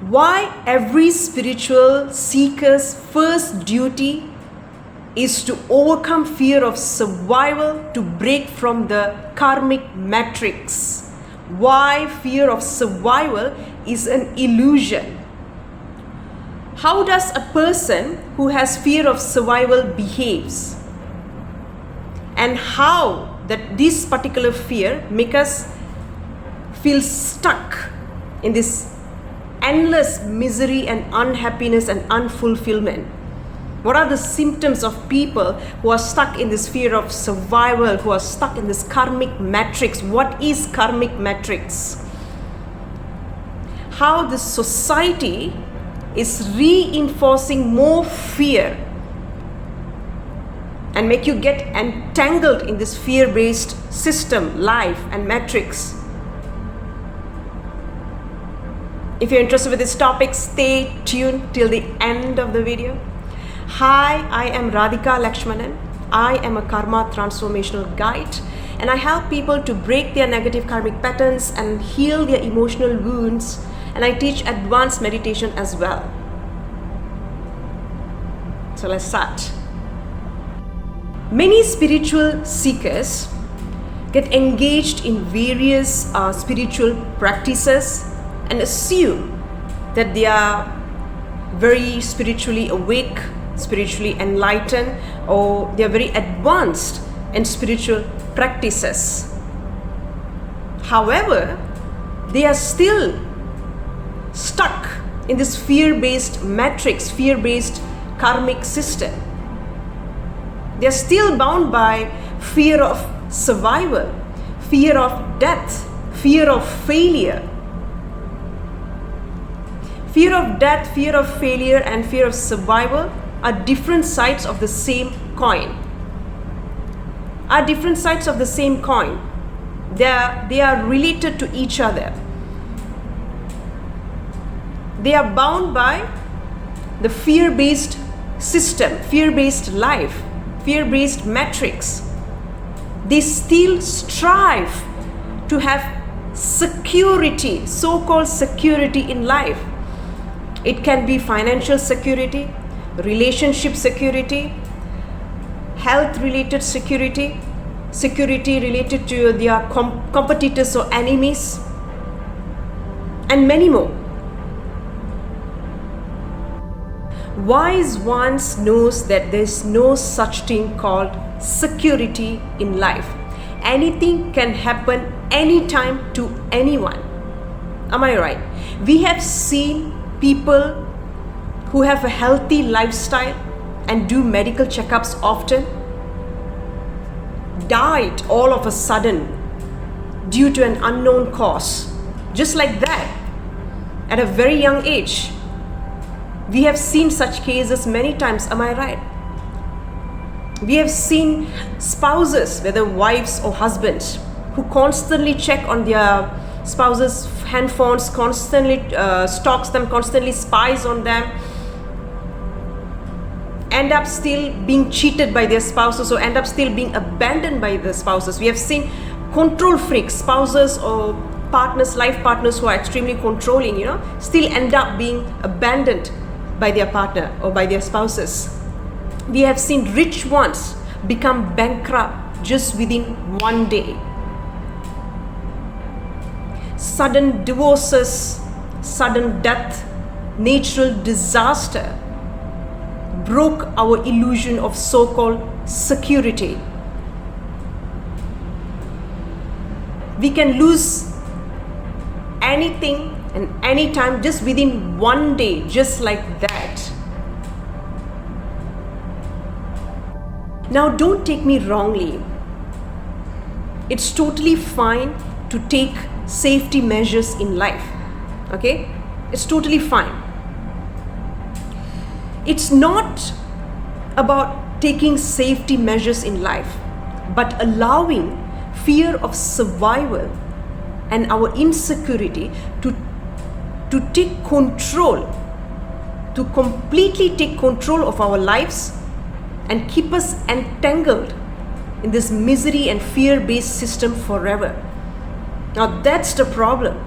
Why every spiritual seeker's first duty is to overcome fear of survival, to break from the karmic matrix. Why fear of survival is an illusion. How does a person who has fear of survival behaves? And how that this particular fear make us feel stuck in this endless misery and unhappiness and unfulfillment? What are the symptoms of people who are stuck in this fear of survival, who are stuck in this karmic matrix? What is karmic matrix? How the society is reinforcing more fear and make you get entangled in this fear-based system, life and matrix. If you're interested with this topic, stay tuned till the end of the video. Hi, I am Radhika Lakshmanan. I am a karma transformational guide, and I help people to break their negative karmic patterns and heal their emotional wounds, and I teach advanced meditation as well. So let's start. Many spiritual seekers get engaged in various spiritual practices and assume that they are very spiritually awake, spiritually enlightened, or they are very advanced in spiritual practices. However, they are still stuck in this fear-based matrix, fear-based karmic system. They are still bound by fear of survival, fear of death, fear of failure. Fear of death, fear of failure, and fear of survival are different sides of the same coin. Are different sides of the same coin. They are related to each other. They are bound by the fear-based system, fear-based life, fear-based matrix. They still strive to have security, so-called security in life. It can be financial security, relationship security, health-related security, security related to their competitors or enemies, and many more. Wise ones knows that there is no such thing called security in life. Anything can happen anytime to anyone. Am I right? We have seen people who have a healthy lifestyle and do medical checkups often died all of a sudden due to an unknown cause. Just like that, at a very young age. We have seen such cases many times, am I right? We have seen spouses, whether wives or husbands, who constantly check on their spouses' handphones, constantly stalks them, constantly spies on them, end up still being cheated by their spouses or end up still being abandoned by their spouses. We have seen control freaks, spouses or partners, life partners who are extremely controlling, still end up being abandoned by their partner or by their spouses. We have seen rich ones become bankrupt just within one day. Sudden divorces, sudden death, natural disaster broke our illusion of so-called security. We can lose anything and anytime just within one day, just like that. Now, don't take me wrongly. It's totally fine to take safety measures in life. Okay? It's totally fine. It's not about taking safety measures in life, but allowing fear of survival and our insecurity to take control, to completely take control of our lives and keep us entangled in this misery and fear-based system forever. Now that's the problem.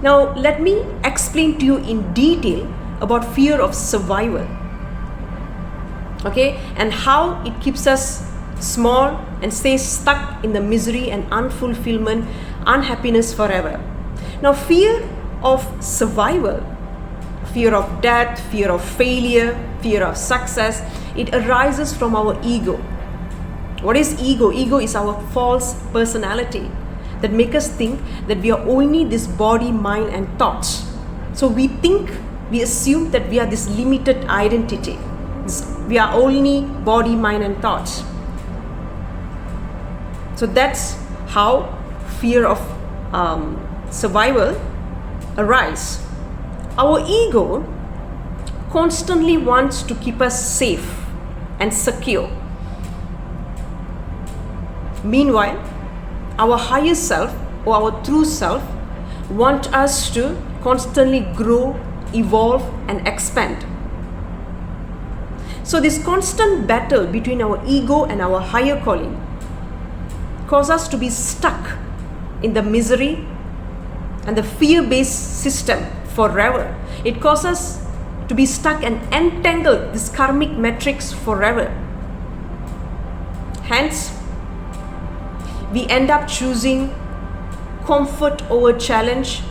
Now, let me explain to you in detail about fear of survival. Okay, and how it keeps us small and stays stuck in the misery and unfulfillment, unhappiness forever. Now, fear of survival, fear of death, fear of failure, fear of success, it arises from our ego. What is ego? Ego is our false personality that make us think that we are only this body, mind and thoughts. So we assume that we are this limited identity. We are only body, mind and thoughts. So that's how fear of survival arises. Our ego constantly wants to keep us safe and secure. Meanwhile, our higher self or our true self wants us to constantly grow, evolve and expand. So this constant battle between our ego and our higher calling causes us to be stuck in the misery and the fear-based system forever. It causes us to be stuck and entangled this karmic matrix forever. Hence, we end up choosing comfort over challenge.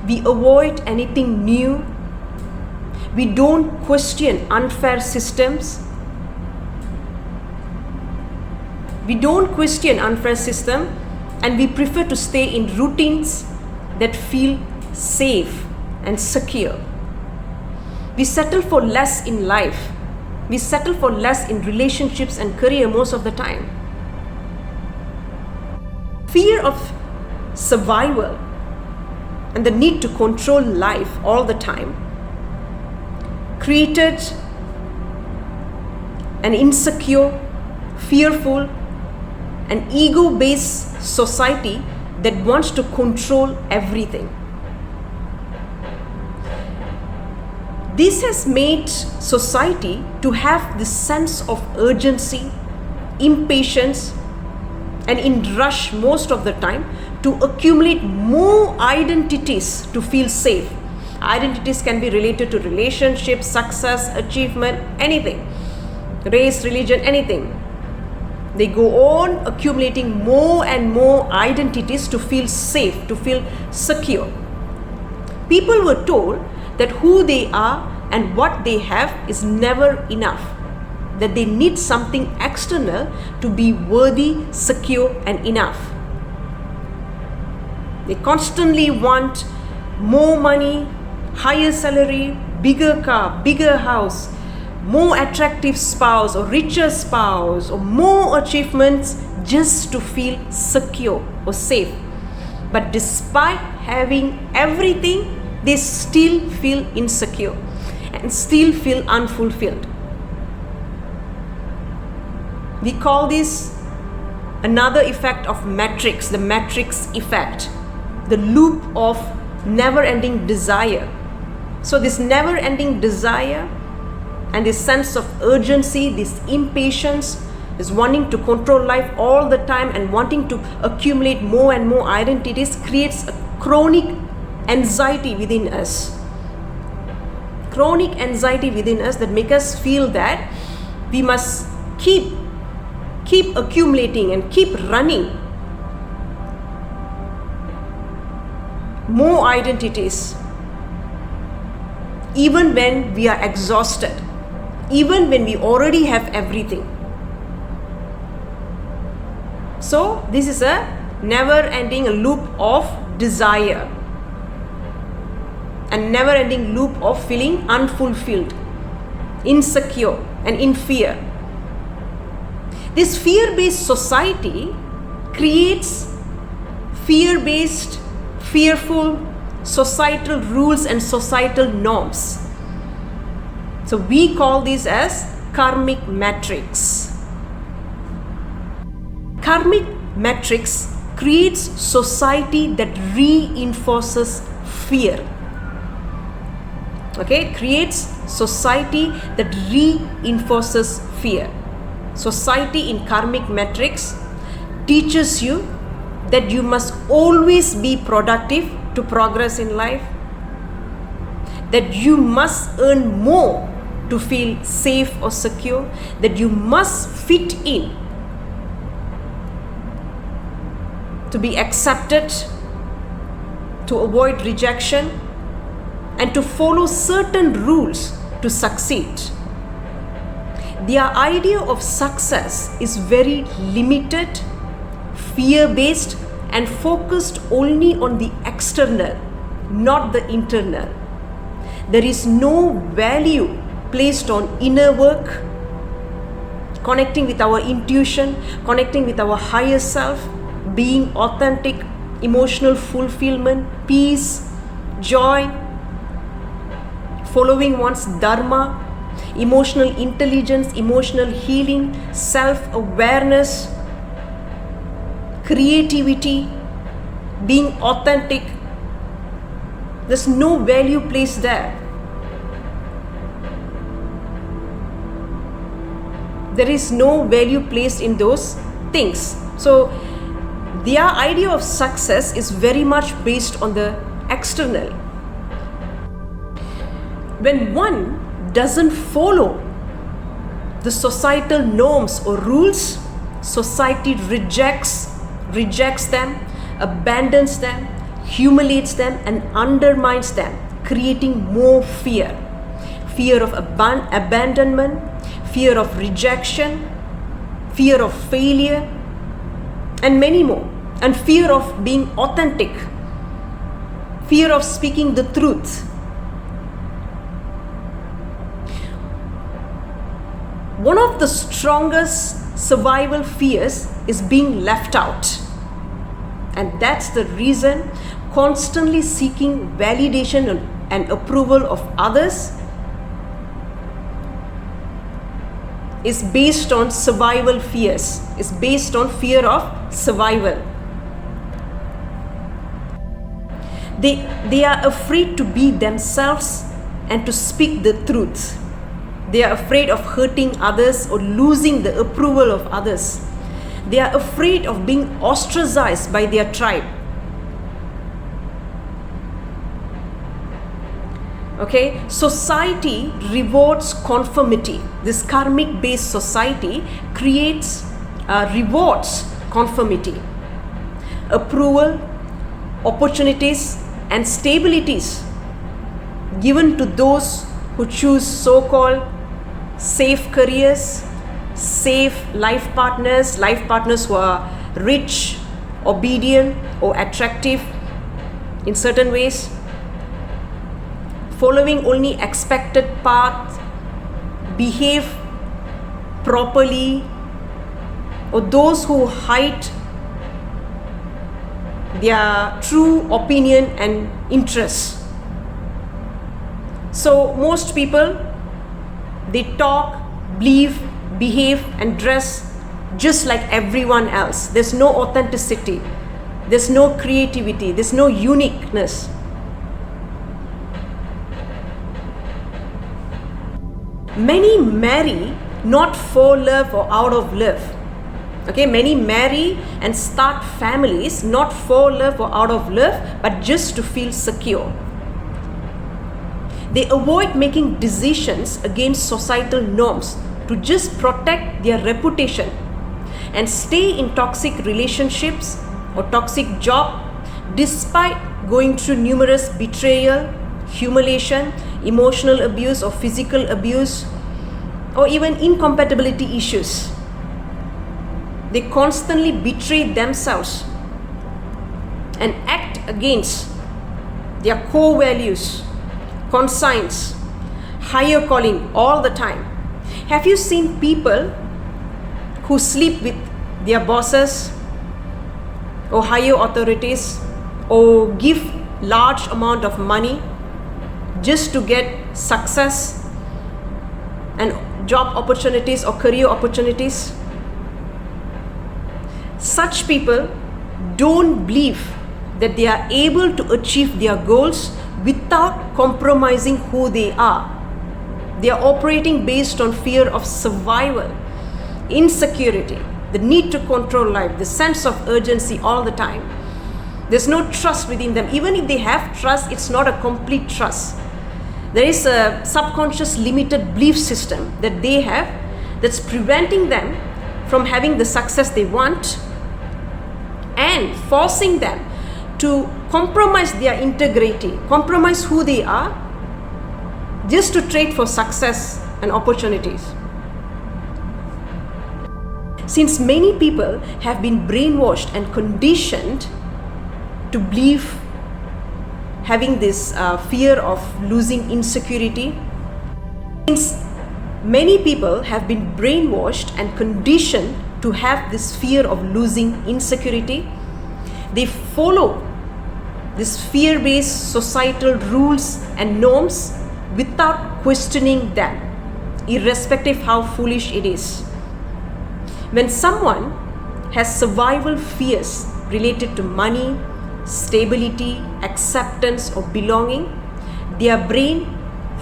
We avoid anything new. We don't question unfair systems. We don't question unfair system, and we prefer to stay in routines that feel safe and secure. We settle for less in life. We settle for less in relationships and career most of the time. Fear of survival and the need to control life all the time created an insecure, fearful, and ego-based society that wants to control everything. This has made society to have this sense of urgency, impatience, and in rush most of the time to accumulate more identities to feel safe. Identities can be related to relationships, success, achievement, anything. Race, religion, anything. They go on accumulating more and more identities to feel safe, to feel secure. People were told that who they are and what they have is never enough, that they need something external to be worthy, secure and enough. They constantly want more money, higher salary, bigger car, bigger house, more attractive spouse or richer spouse or more achievements just to feel secure or safe. But despite having everything, they still feel insecure and still feel unfulfilled. We call this another effect of matrix, the matrix effect, the loop of never-ending desire. So this never-ending desire and this sense of urgency, this impatience, this wanting to control life all the time and wanting to accumulate more and more identities creates a chronic anxiety within us. Chronic anxiety within us that make us feel that we must keep accumulating and keep running more identities, even when we are exhausted, even when we already have everything. So this is a never-ending loop of desire and never-ending loop of feeling unfulfilled, insecure and in fear. This fear-based society creates fear-based, fearful societal rules and societal norms. So we call this as karmic matrix. Karmic matrix creates society that reinforces fear. Okay, it creates society that reinforces fear. Society in karmic matrix teaches you that you must always be productive to progress in life, that you must earn more to feel safe or secure, that you must fit in to be accepted, to avoid rejection, and to follow certain rules to succeed. Their idea of success is very limited, fear-based, and focused only on the external, not the internal. There is no value placed on inner work, connecting with our intuition, connecting with our higher self, being authentic, emotional fulfillment, peace, joy, following one's dharma, emotional intelligence, emotional healing, self-awareness, creativity, being authentic. There's no value placed there. There is no value placed in those things. So their idea of success is very much based on the external. When one doesn't follow the societal norms or rules, society rejects them, abandons them, humiliates them, and undermines them, creating more fear. Fear of abandonment, fear of rejection, fear of failure, and many more. And fear of being authentic, fear of speaking the truth. One of the strongest survival fears is being left out. And that's the reason constantly seeking validation and approval of others is based on survival fears, is based on fear of survival. They are afraid to be themselves and to speak the truth. They are afraid of hurting others or losing the approval of others. They are afraid of being ostracized by their tribe. Okay, society rewards conformity. This karmic-based society rewards conformity, approval, opportunities, and stabilities given to those who choose so-called safe careers, safe life partners who are rich, obedient, or attractive in certain ways, following only expected path, behave properly, or those who hide their true opinion and interests. So most people, they talk, believe, behave, and dress just like everyone else. There's no authenticity, there's no creativity, there's no uniqueness. Many marry not for love or out of love. Okay, many marry and start families not for love or out of love, but just to feel secure. They avoid making decisions against societal norms to just protect their reputation and stay in toxic relationships or toxic job despite going through numerous betrayal, humiliation, emotional abuse or physical abuse, or even incompatibility issues. They constantly betray themselves and act against their core values, conscience, higher calling all the time. Have you seen people who sleep with their bosses or higher authorities or give large amount of money just to get success and job opportunities or career opportunities? Such people don't believe that they are able to achieve their goals without compromising who they are. They are operating based on fear of survival, insecurity, the need to control life, the sense of urgency all the time. There's no trust within them. Even if they have trust, it's not a complete trust. There is a subconscious limited belief system that they have that's preventing them from having the success they want and forcing them to compromise their integrity, compromise who they are, just to trade for success and opportunities. Since many people have been brainwashed and conditioned to believe having this fear of losing insecurity, since many people have been brainwashed and conditioned to have this fear of losing insecurity, they follow these fear-based societal rules and norms without questioning them, irrespective how foolish it is. When someone has survival fears related to money, stability, acceptance, or belonging, their brain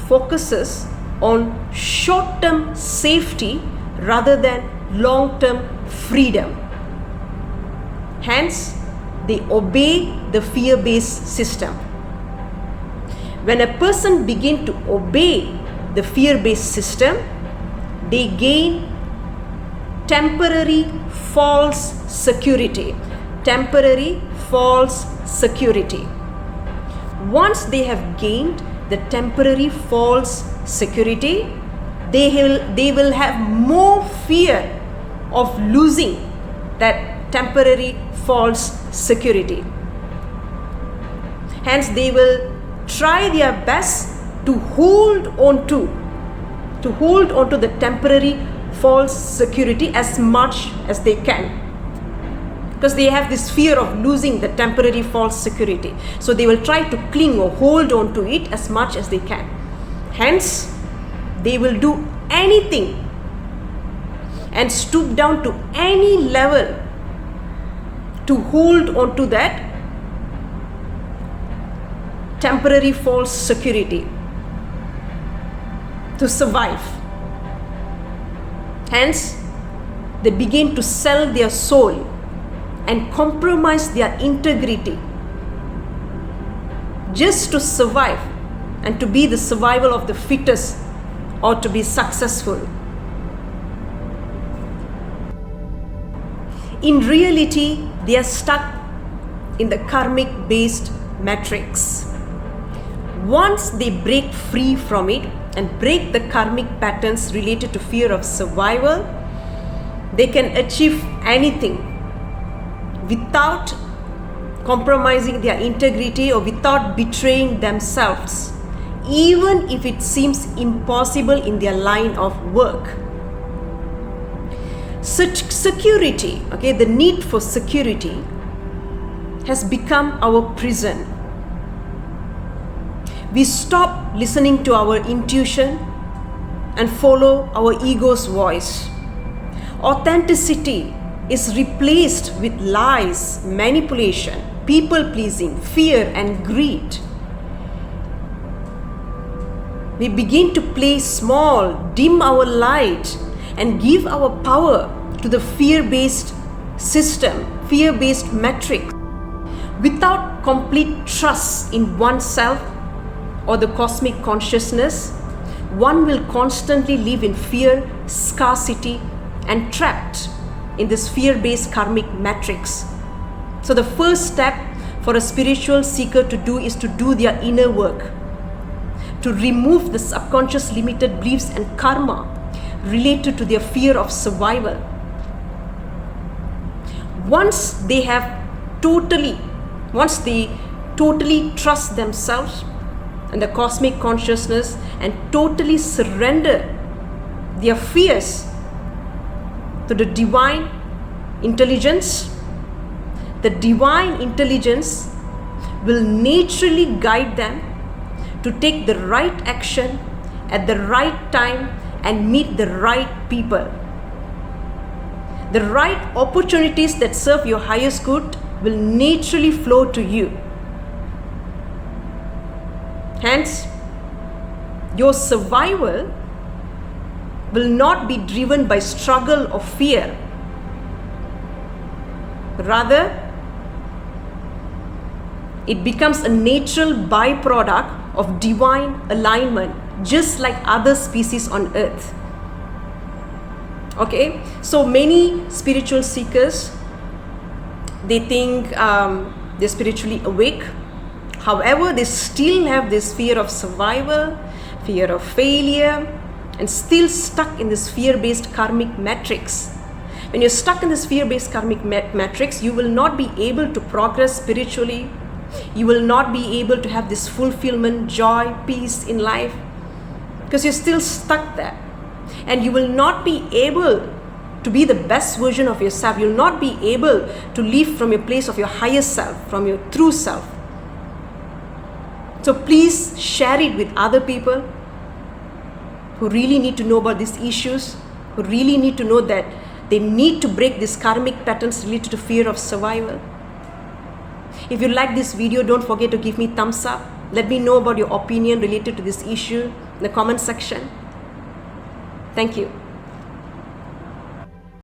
focuses on short-term safety rather than long-term freedom. Hence, they obey the fear-based system. When a person begins to obey the fear-based system, they gain temporary false security. Temporary false security. Once they have gained the temporary false security, they will have more fear of losing that temporary false security. Hence, they will try their best to hold on to the temporary false security as much as they can, because they have this fear of losing the temporary false security. So they will try to cling or hold on to it as much as they can. Hence, they will do anything and stoop down to any level to hold on to that temporary false security to survive. Hence, they begin to sell their soul and compromise their integrity just to survive and to be the survival of the fittest or to be successful. In reality, they are stuck in the karmic based matrix. Once they break free from it and break the karmic patterns related to fear of survival, they can achieve anything without compromising their integrity or without betraying themselves, even if it seems impossible in their line of work. Such security, the need for security has become our prison. We stop listening to our intuition and follow our ego's voice. Authenticity is replaced with lies, manipulation, people-pleasing, fear, and greed. We begin to play small, dim our light, and give our power to the fear-based system, fear-based metric. Without complete trust in oneself or the cosmic consciousness, one will constantly live in fear, scarcity, and trapped in this fear-based karmic matrix. So the first step for a spiritual seeker to do is to do their inner work, to remove the subconscious limited beliefs and karma related to their fear of survival. Once they totally trust themselves and the cosmic consciousness and totally surrender their fears to the divine intelligence, the divine intelligence will naturally guide them to take the right action at the right time and meet the right people. The right opportunities that serve your highest good will naturally flow to you. Hence, your survival will not be driven by struggle or fear. Rather, It becomes a natural byproduct of divine alignment, just like other species on earth. Okay, so many spiritual seekers, they think they're spiritually awake. However, they still have this fear of survival, fear of failure, and still stuck in this fear-based karmic matrix. When you're stuck in this fear-based karmic matrix, you will not be able to progress spiritually. You will not be able to have this fulfillment, joy, peace in life, because you're still stuck there. And you will not be able to be the best version of yourself. You'll not be able to live from your place of your higher self, from your true self. So please share it with other people who really need to know about these issues, who really need to know that they need to break these karmic patterns related to fear of survival. If you like this video, don't forget to give me thumbs up. Let me know about your opinion related to this issue in the comment section. Thank you.